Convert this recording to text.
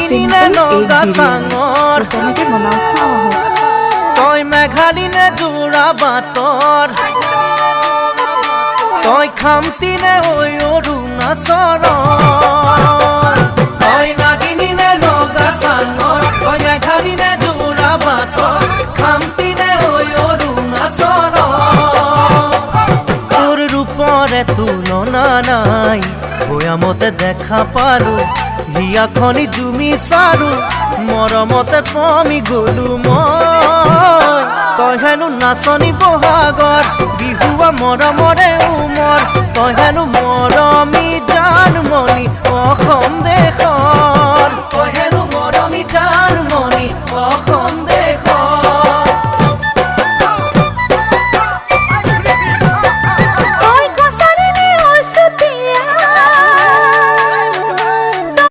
নাগিনী নে নগা চাঙৰ তই মেঘালী নে যোৰা বাটৰ তই খামতি নে ঐ অৰুণাচলৰ তই নাগিনী নে নগা চাঙৰ তই মেঘালী নে যোৰা বাটৰ খামতি নে ঐ অৰুণাচলৰ তোৰ ৰূপৰে তুলনা নাই ভৈয়ামতে দেখা পালো হিয়াখনি জুমি চাৰো মৰমতে পমি গলো মই তই হেনো নাচনি বহাগৰ বিহুৱা মৰমৰে উমৰ তই হেনো মৰমী জানমণি অসম দেশ